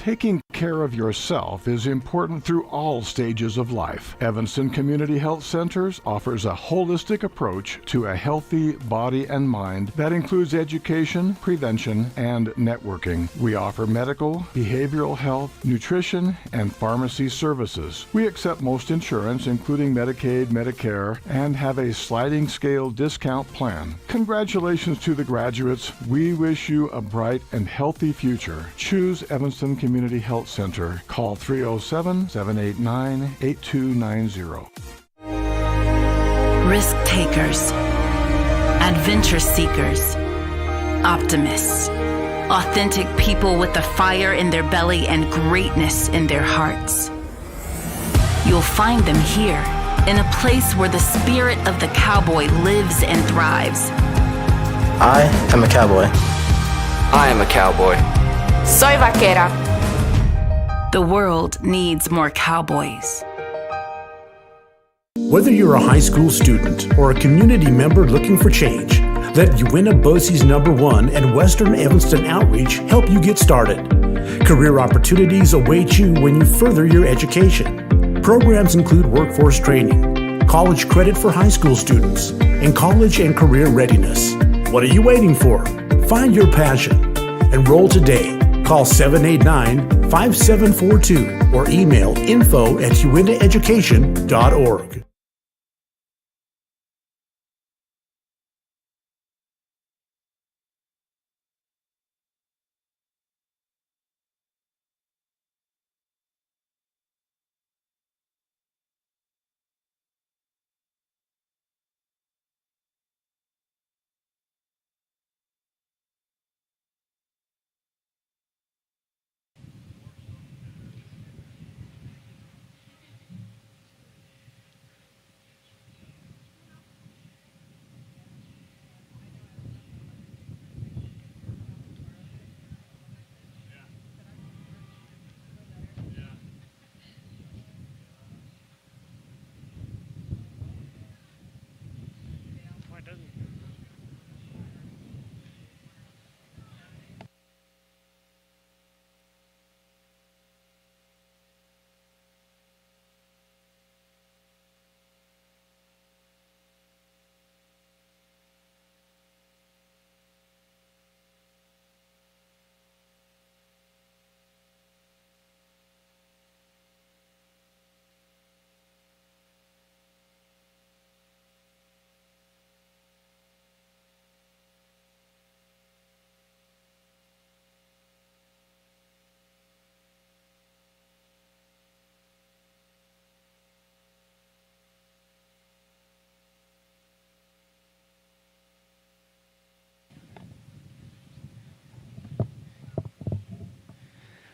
Taking care of yourself is important through all stages of life. Evanston Community Health Centers offers a holistic approach to a healthy body and mind that includes education, prevention, and networking. We offer medical, behavioral health, nutrition, and pharmacy services. We accept most insurance, including Medicaid, Medicare, and have a sliding scale discount plan. Congratulations to the graduates. We wish you a bright and healthy future. Choose Evanston Community Health Center. Call 307-789-8290. Risk takers, adventure seekers, optimists, authentic people with the fire in their belly and greatness in their hearts. You'll find them here, in a place where the spirit of the cowboy lives and thrives. I am a cowboy. I am a cowboy. Soy vaquera. The world needs more cowboys. Whether you're a high school student or a community member looking for change, let Uinta-Bosie's #1 and Western Evanston Outreach help you get started. Career opportunities await you when you further your education. Programs include workforce training, college credit for high school students, and college and career readiness. What are you waiting for? Find your passion. Enroll today. Call 789-5742 or email info@uintaeducation.org.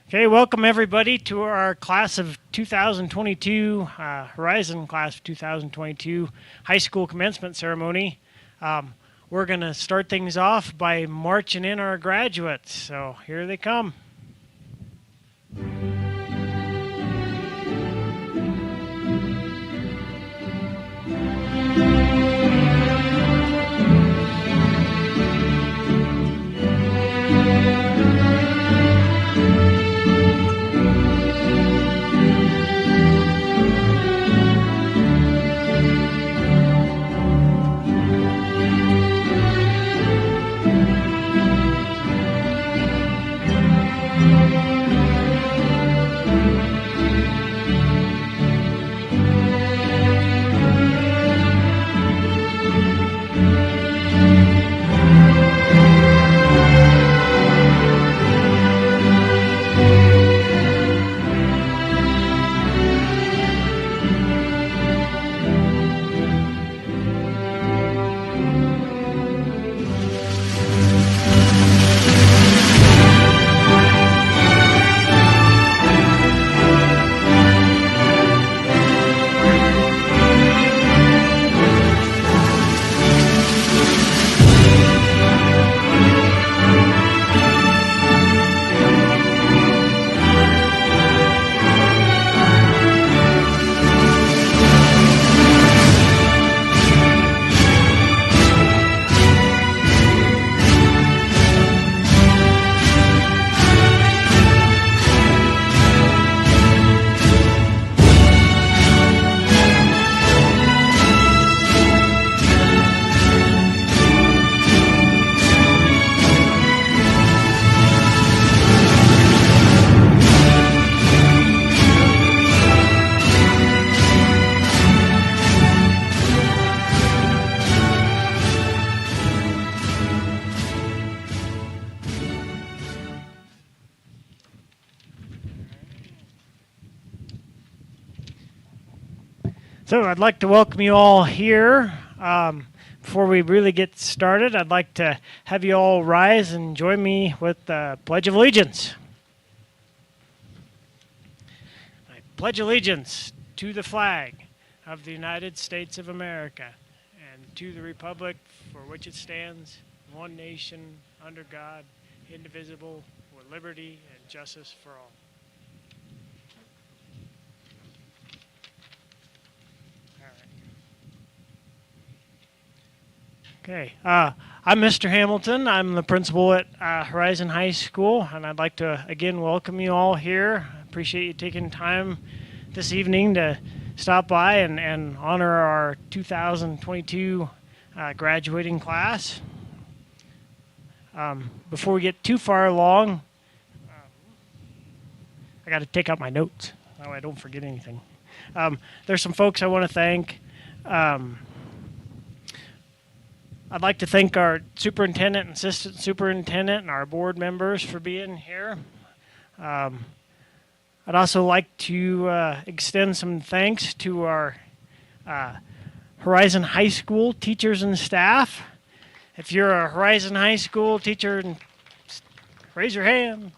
Okay, welcome everybody to our class of 2022, Horizon class of 2022 high school commencement ceremony. We're going to start things off by marching in our graduates. So here they come. So I'd like to welcome you all here. Before we really get started, I'd like to have you all rise and join me with the Pledge of Allegiance. I pledge allegiance to the flag of the United States of America and to the republic for which it stands, one nation, under God, indivisible, with liberty and justice for all. Okay, I'm Mr. Hamilton. I'm the principal at Horizon High School, and I'd like to again welcome you all here. I appreciate you taking time this evening to stop by and honor our 2022 graduating class. Before we get too far along, I got to take out my notes so I don't forget anything. There's some folks I want to thank. I'd like to thank our superintendent and assistant superintendent and our board members for being here. I'd also like to extend some thanks to our Horizon High School teachers and staff. If you're a Horizon High School teacher, raise your hand.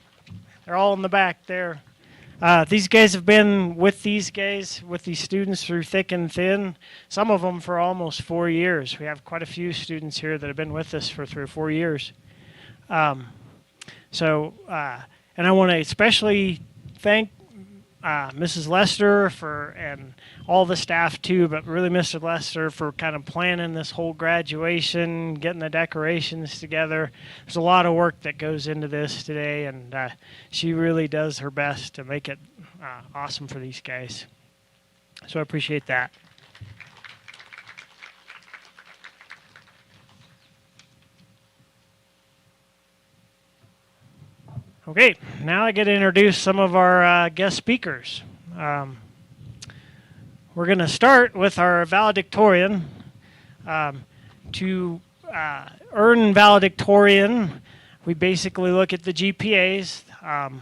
They're all in the back there. These guys have been with these students through thick and thin, some of them for almost 4 years. We have quite a few students here that have been with us for 3 or 4 years. And I want to especially thank Mrs. Lester and all the staff too, but really Mr. Lester for kind of planning this whole graduation, getting the decorations together. There's a lot of work that goes into this today, and she really does her best to make it awesome for these guys. So I appreciate that. Okay, now I get to introduce some of our guest speakers. We're going to start with our valedictorian. To earn valedictorian, we basically look at the GPAs.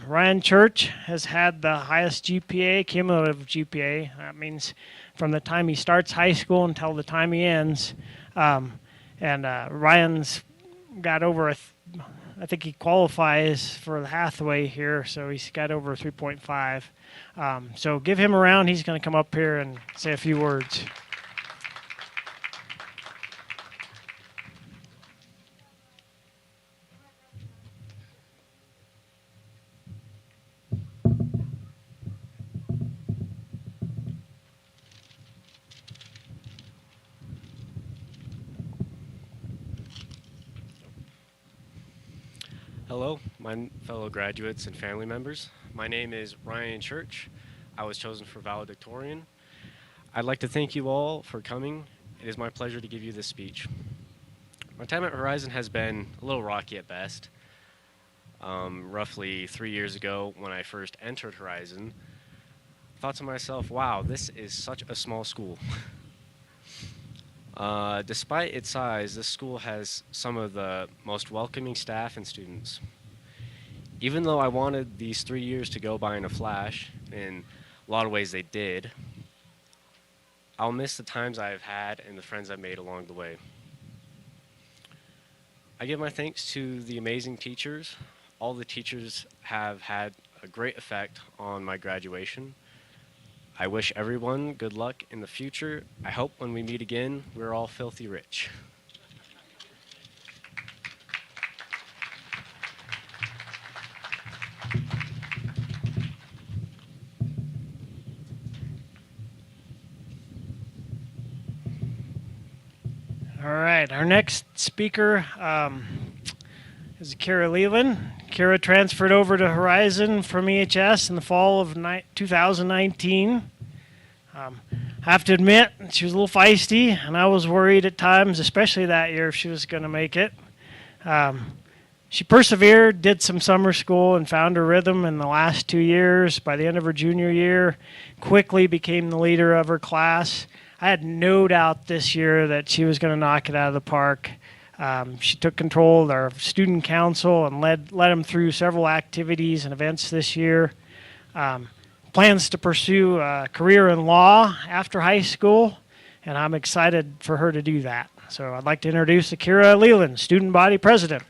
Ryan Church has had the highest GPA, cumulative GPA. That means from the time he starts high school until the time he ends. Ryan's got over I think he qualifies for the Hathaway here, so he's got over 3.5. So give him a round. He's going to come up here and say a few words. Hello, my fellow graduates and family members. My name is Ryan Church. I was chosen for valedictorian. I'd like to thank you all for coming. It is my pleasure to give you this speech. My time at Horizon has been a little rocky at best. Roughly 3 years ago, when I first entered Horizon, I thought to myself, wow, this is such a small school. Despite its size, this school has some of the most welcoming staff and students. Even though I wanted these 3 years to go by in a flash, in a lot of ways they did, I'll miss the times I've had and the friends I've made along the way. I give my thanks to the amazing teachers. All the teachers have had a great effect on my graduation. I wish everyone good luck in the future. I hope when we meet again, we're all filthy rich. All right, our next speaker is Kara Leland. Kara transferred over to Horizon from EHS in the fall of 2019. I have to admit, she was a little feisty, and I was worried at times, especially that year, if she was going to make it. She persevered, did some summer school, and found her rhythm in the last 2 years. By the end of her junior year, quickly became the leader of her class. I had no doubt this year that she was going to knock it out of the park. She took control of our student council and led them through several activities and events this year. plans to pursue a career in law after high school, and I'm excited for her to do that. So I'd like to introduce Akira Leland, Student Body President.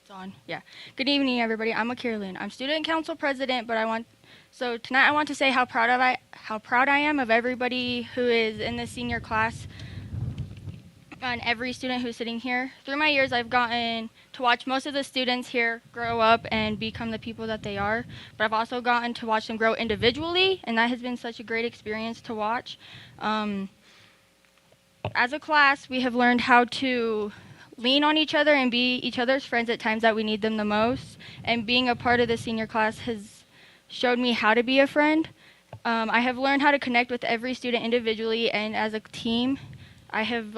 On. Yeah. Good evening, everybody. I'm Akira Lynn. I'm student council president, but tonight I want to say how proud I am of everybody who is in the senior class and every student who's sitting here. Through my years, I've gotten to watch most of the students here grow up and become the people that they are, but I've also gotten to watch them grow individually, and that has been such a great experience to watch. As a class, we have learned how to lean on each other and be each other's friends at times that we need them the most. And being a part of the senior class has showed me how to be a friend. I have learned how to connect with every student individually and as a team. I have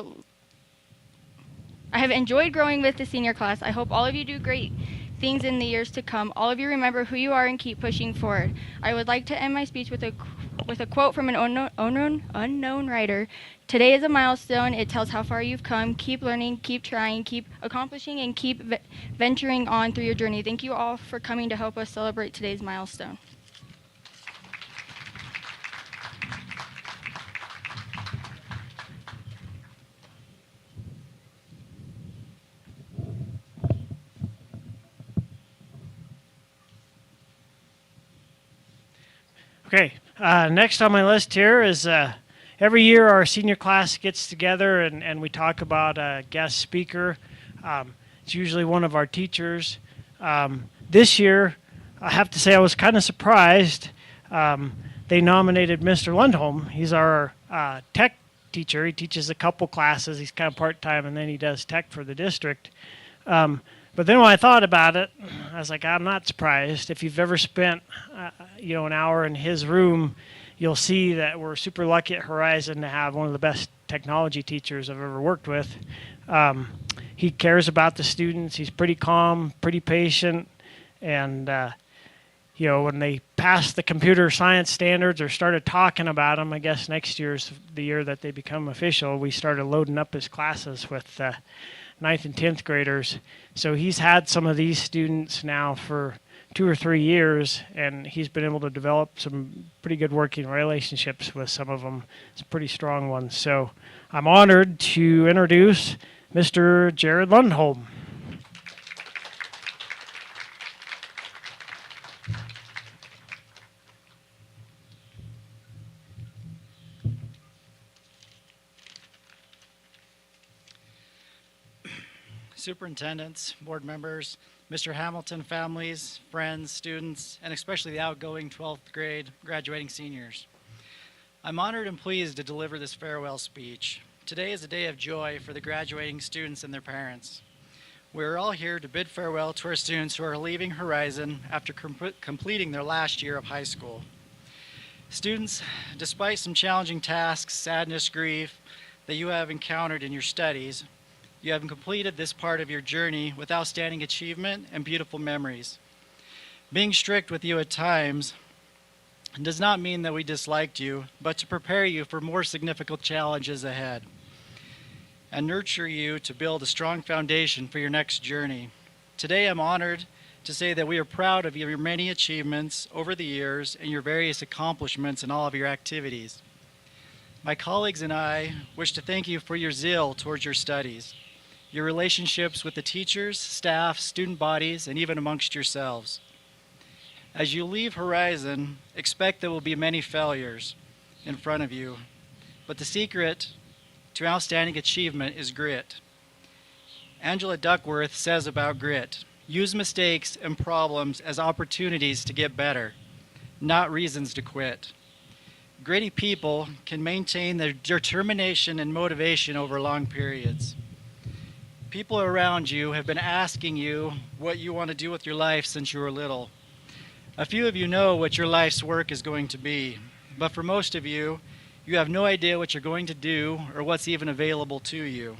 enjoyed growing with the senior class. I hope all of you do great things in the years to come. All of you remember who you are and keep pushing forward. I would like to end my speech with a quote from an unknown writer. Today is a milestone. It tells how far you've come. Keep learning, keep trying, keep accomplishing, and keep venturing on through your journey. Thank you all for coming to help us celebrate today's milestone. Okay, next on my list here is every year our senior class gets together and we talk about a guest speaker. It's usually one of our teachers. This year, I have to say I was kind of surprised. They nominated Mr. Lundholm. He's our tech teacher. He teaches a couple classes. He's kind of part-time, and then he does tech for the district. But then when I thought about it, I was like, I'm not surprised. If you've ever spent, an hour in his room, you'll see that we're super lucky at Horizon to have one of the best technology teachers I've ever worked with. He cares about the students. He's pretty calm, pretty patient, and when they passed the computer science standards or started talking about them, I guess next year's the year that they become official, we started loading up his classes with 9th and 10th graders. So he's had some of these students now for 2 or 3 years, and he's been able to develop some pretty good working relationships with some of them, some pretty strong ones. So I'm honored to introduce Mr. Jared Lundholm. Superintendents, board members, Mr. Hamilton, families, friends, students, and especially the outgoing 12th grade graduating seniors. I'm honored and pleased to deliver this farewell speech. Today is a day of joy for the graduating students and their parents. We're all here to bid farewell to our students who are leaving Horizon after completing their last year of high school. Students, despite some challenging tasks, sadness, grief that you have encountered in your studies, you have completed this part of your journey with outstanding achievement and beautiful memories. Being strict with you at times does not mean that we disliked you, but to prepare you for more significant challenges ahead and nurture you to build a strong foundation for your next journey. Today, I'm honored to say that we are proud of your many achievements over the years and your various accomplishments in all of your activities. My colleagues and I wish to thank you for your zeal towards your studies, your relationships with the teachers, staff, student bodies, and even amongst yourselves. As you leave Horizon, expect there will be many failures in front of you, but the secret to outstanding achievement is grit. Angela Duckworth says about grit, use mistakes and problems as opportunities to get better, not reasons to quit. Gritty people can maintain their determination and motivation over long periods. People around you have been asking you what you want to do with your life since you were little. A few of you know what your life's work is going to be, but for most of you, you have no idea what you're going to do or what's even available to you.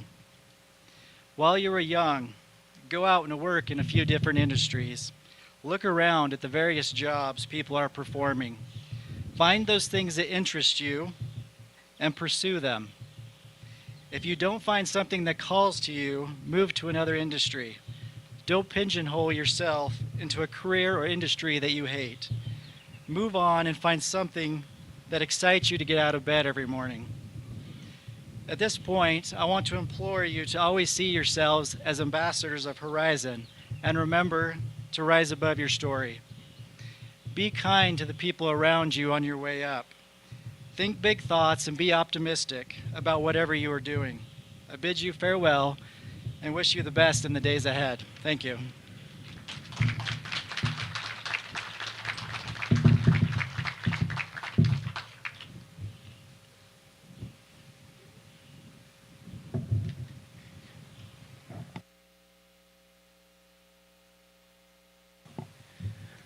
While you were young, go out and work in a few different industries. Look around at the various jobs people are performing. Find those things that interest you and pursue them. If you don't find something that calls to you, move to another industry. Don't pigeonhole yourself into a career or industry that you hate. Move on and find something that excites you to get out of bed every morning. At this point, I want to implore you to always see yourselves as ambassadors of Horizon, and remember to rise above your story. Be kind to the people around you on your way up. Think big thoughts and be optimistic about whatever you are doing. I bid you farewell and wish you the best in the days ahead. Thank you.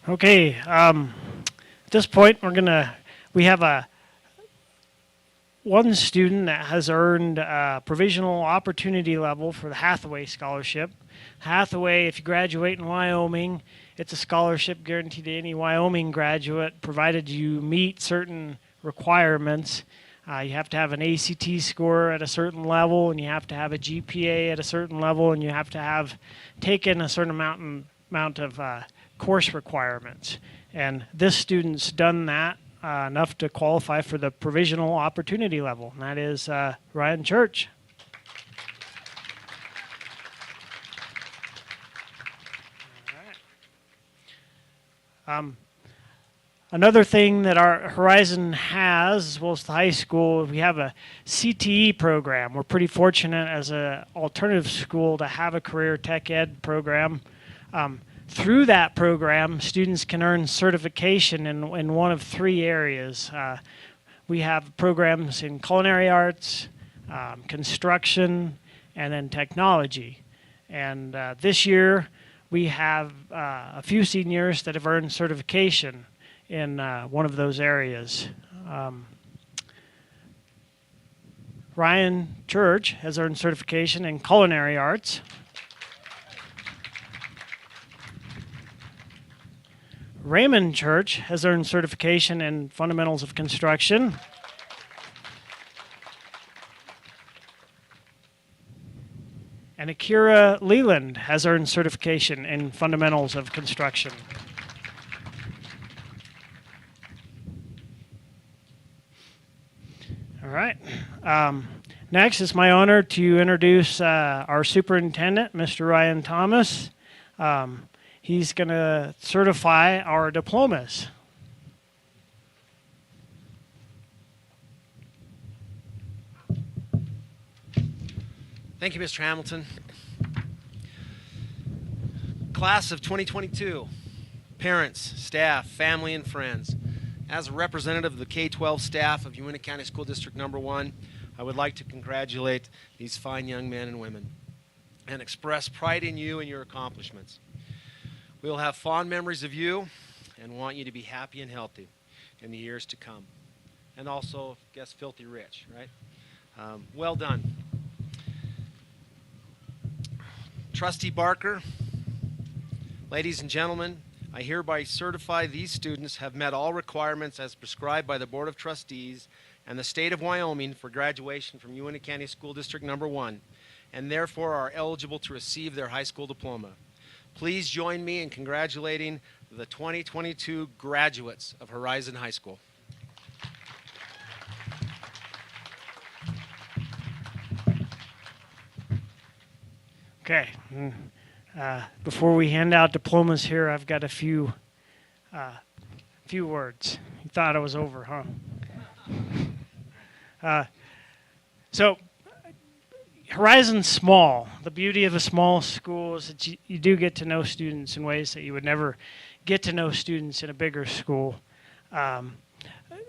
Okay, at this point we have one student that has earned a provisional opportunity level for the Hathaway Scholarship. Hathaway, if you graduate in Wyoming, it's a scholarship guaranteed to any Wyoming graduate, provided you meet certain requirements. You have to have an ACT score at a certain level, and you have to have a GPA at a certain level, and you have to have taken a certain amount of course requirements. And this student's done that enough to qualify for the provisional opportunity level, and that is Ryan Church. Another thing that our Horizon has, as well as the high school, we have a CTE program. We're pretty fortunate as an alternative school to have a career tech ed program. Through that program, students can earn certification in one of three areas. We have programs in culinary arts, construction, and then technology. And this year, we have a few seniors that have earned certification in one of those areas. Ryan Church has earned certification in culinary arts. Raymond Church has earned certification in fundamentals of construction. And Akira Leland has earned certification in fundamentals of construction. All right. Next, it's my honor to introduce our superintendent, Mr. Ryan Thomas. He's going to certify our diplomas. Thank you, Mr. Hamilton. Class of 2022, parents, staff, family, and friends. As a representative of the K-12 staff of Uintah County School District Number 1, I would like to congratulate these fine young men and women and express pride in you and your accomplishments. We will have fond memories of you and want you to be happy and healthy in the years to come. And also, I guess, filthy rich, right? Well done. Trustee Barker, ladies and gentlemen, I hereby certify these students have met all requirements as prescribed by the Board of Trustees and the State of Wyoming for graduation from Uintah County School District Number 1, and therefore are eligible to receive their high school diploma. Please join me in congratulating the 2022 graduates of Horizon High School. Okay. Before we hand out diplomas here, I've got a few words. You thought it was over, huh? So, Horizon's small. The beauty of a small school is that you do get to know students in ways that you would never get to know students in a bigger school.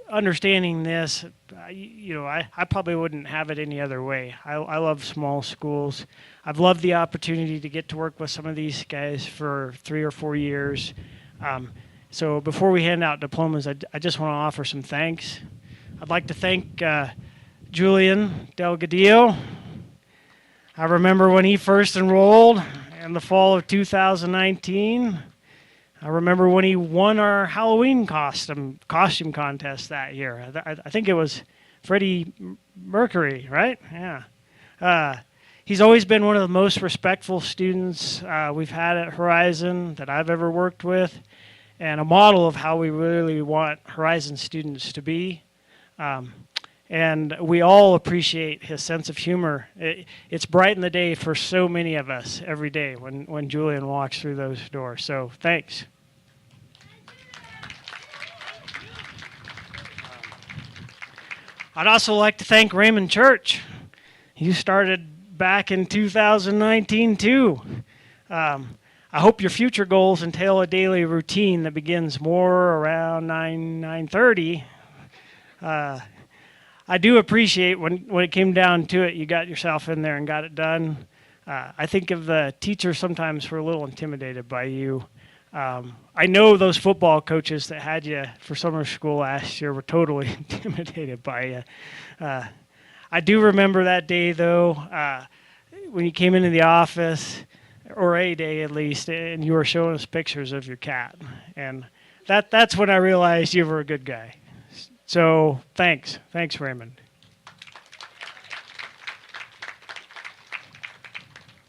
Understanding this, I probably wouldn't have it any other way. I love small schools. I've loved the opportunity to get to work with some of these guys for 3 or 4 years. So before we hand out diplomas, I just want to offer some thanks. I'd like to thank Julian Delgadillo. I remember when he first enrolled in the fall of 2019. I remember when he won our Halloween costume contest that year. I think it was Freddie Mercury, right? Yeah. He's always been one of the most respectful students we've had at Horizon that I've ever worked with, and a model of how we really want Horizon students to be. And we all appreciate his sense of humor. It's bright in the day for so many of us every day when Julian walks through those doors. So thanks. I'd also like to thank Raymond Church. You started back in 2019 too. I hope your future goals entail a daily routine that begins more around 9:30. I do appreciate when it came down to it, you got yourself in there and got it done. I think of the teachers sometimes were a little intimidated by you. I know those football coaches that had you for summer school last year were totally intimidated by you. I do remember that day, though, when you came into the office, or a day at least, and you were showing us pictures of your cat. And that's when I realized you were a good guy. So thanks. Thanks, Raymond.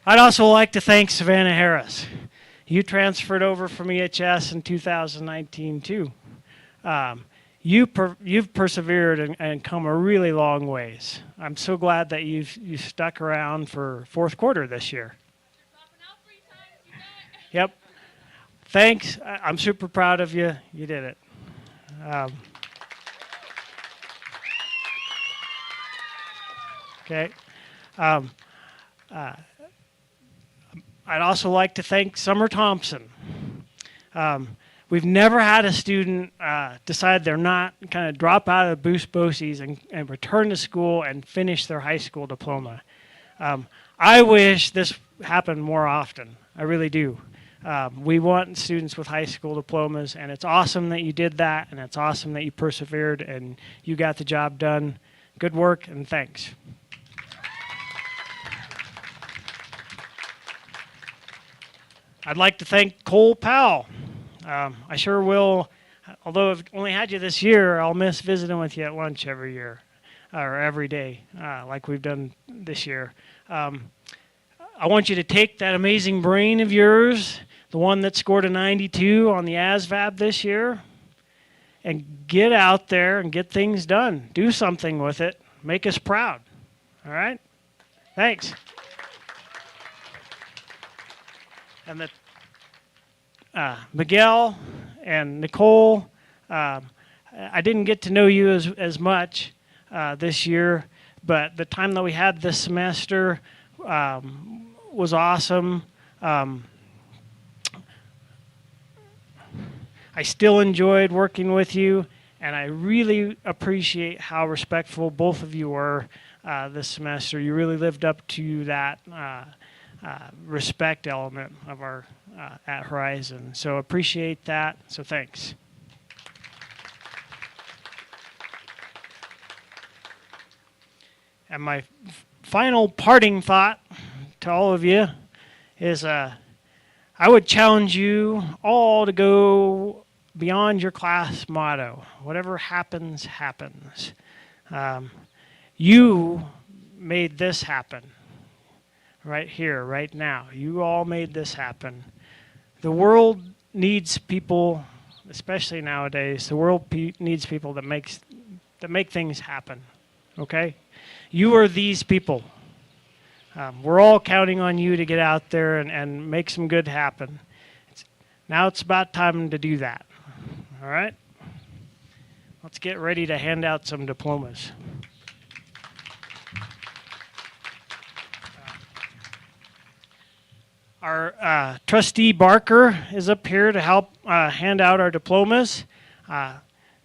I'd also like to thank Savannah Harris. You transferred over from EHS in 2019, too. You've persevered and come a really long ways. I'm so glad that you've stuck around for fourth quarter this year. Yep. Thanks. I'm super proud of you. You did it. Okay. I'd also like to thank Summer Thompson. We've never had a student decide they're not, kind of drop out of Boost BOCES and return to school and finish their high school diploma. I wish this happened more often. I really do. We want students with high school diplomas, and it's awesome that you did that, and it's awesome that you persevered and you got the job done. Good work, and thanks. I'd like to thank Cole Powell. I sure will, although I've only had you this year, I'll miss visiting with you at lunch every year, or every day, like we've done this year. I want you to take that amazing brain of yours, the one that scored a 92 on the ASVAB this year, and get out there and get things done. Do something with it. Make us proud. All right? Thanks. And Miguel and Nicole, I didn't get to know you as much this year, but the time that we had this semester was awesome. I still enjoyed working with you, and I really appreciate how respectful both of you were this semester. You really lived up to that respect element of our at Horizon. So appreciate that. So thanks. And my final parting thought to all of you is I would challenge you all to go beyond your class motto. Whatever happens, happens. You made this happen. Right here, right now. You all made this happen. The world needs people, especially nowadays, the world needs people that make things happen. Okay? You are these people. We're all counting on you to get out there and make some good happen. Now it's about time to do that. All right? Let's get ready to hand out some diplomas. Our trustee Barker is up here to help hand out our diplomas.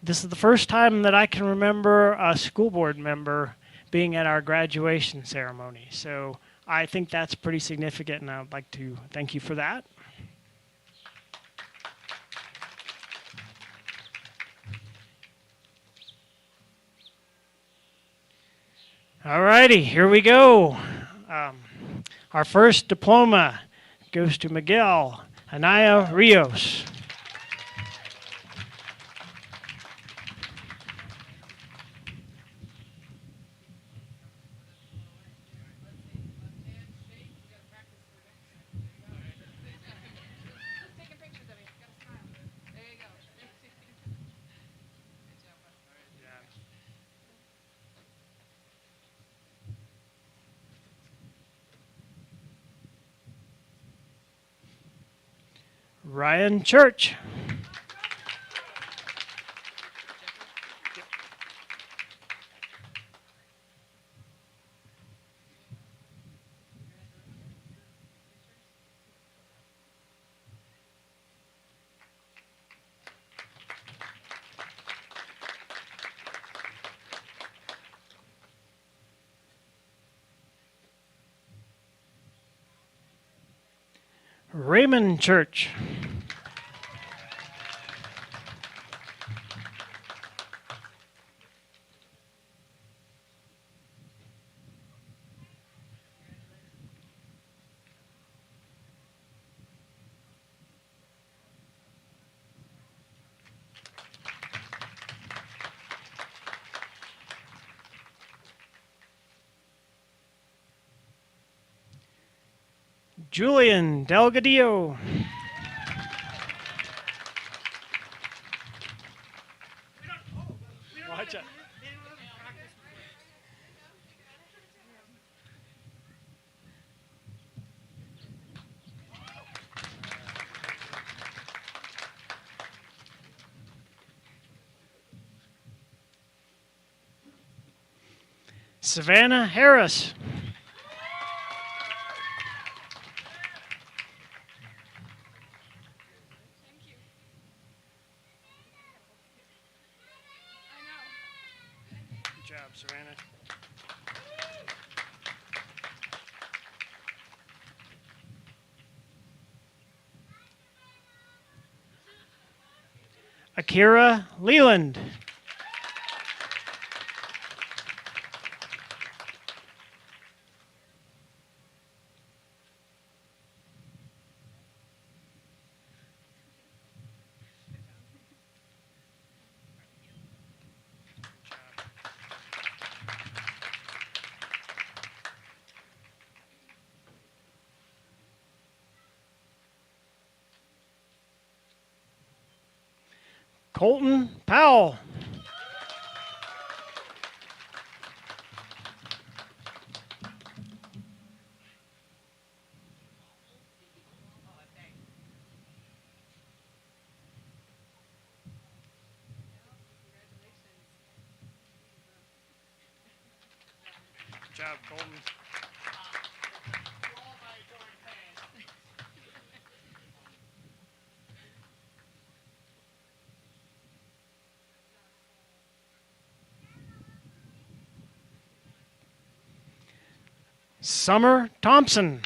This is the first time that I can remember a school board member being at our graduation ceremony. So I think that's pretty significant, and I'd like to thank you for that. All righty, here we go. Our first diploma goes to Miguel Anaya Rios. Ryan Church. Raymond Church. Julian Delgadillo. Watch out. Savannah Harris. Good job, Savannah. Akira Leland. Colton Powell. Good job, Colton. Summer Thompson.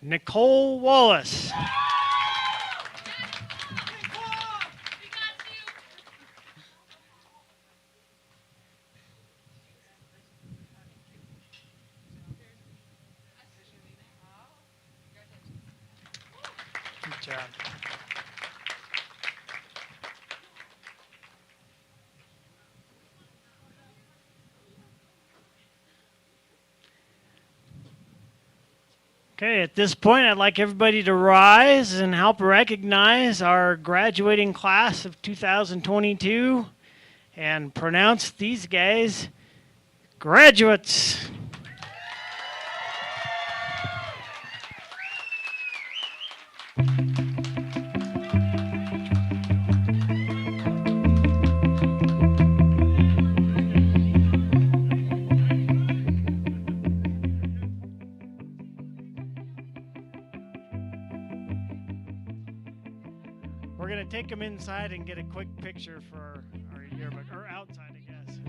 Nicole Wallace. Good job. Okay, at this point, I'd like everybody to rise and help recognize our graduating class of 2022 and pronounce these guys graduates. We're going to take them inside and get a quick picture for our yearbook, or outside, I guess.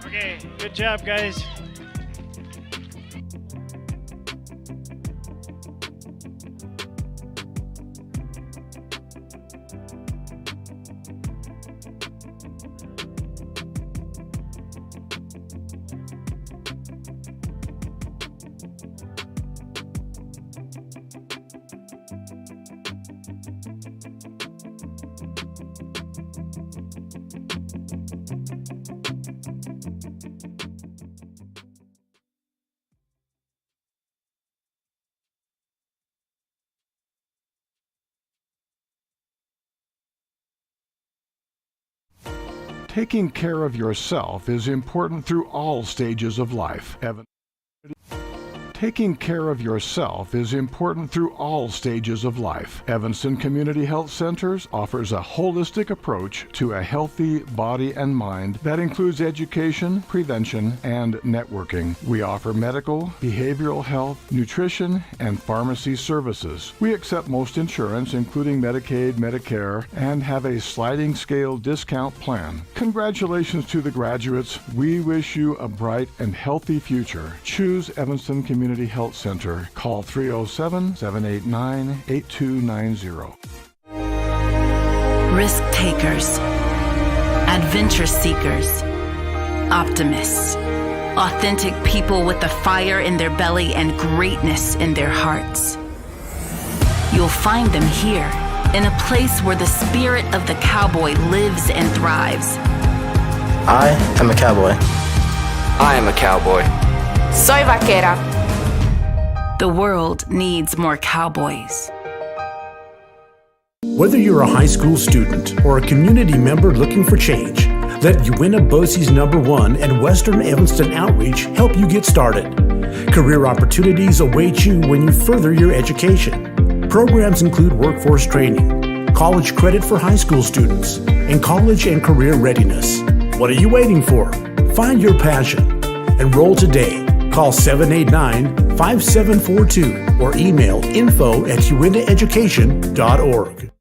Okay, good job, guys. Taking care of yourself is important through all stages of life. Taking care of yourself is important through all stages of life. Evanston Community Health Centers offers a holistic approach to a healthy body and mind that includes education, prevention, and networking. We offer medical, behavioral health, nutrition, and pharmacy services. We accept most insurance, including Medicaid, Medicare, and have a sliding scale discount plan. Congratulations to the graduates. We wish you a bright and healthy future. Choose Evanston Community Health Center. Call 307-789-8290. Risk takers, adventure seekers, optimists, authentic people with the fire in their belly and greatness in their hearts. You'll find them here, in a place where the spirit of the cowboy lives and thrives. I am a cowboy. I am a cowboy. Soy vaquera. The world needs more cowboys. Whether you're a high school student or a community member looking for change, let Uinta BOCES #1 and Western Evanston Outreach help you get started. Career opportunities await you when you further your education. Programs include workforce training, college credit for high school students, and college and career readiness. What are you waiting for? Find your passion. Enroll today. Call 789-5742 or email info@uintaeducation.org.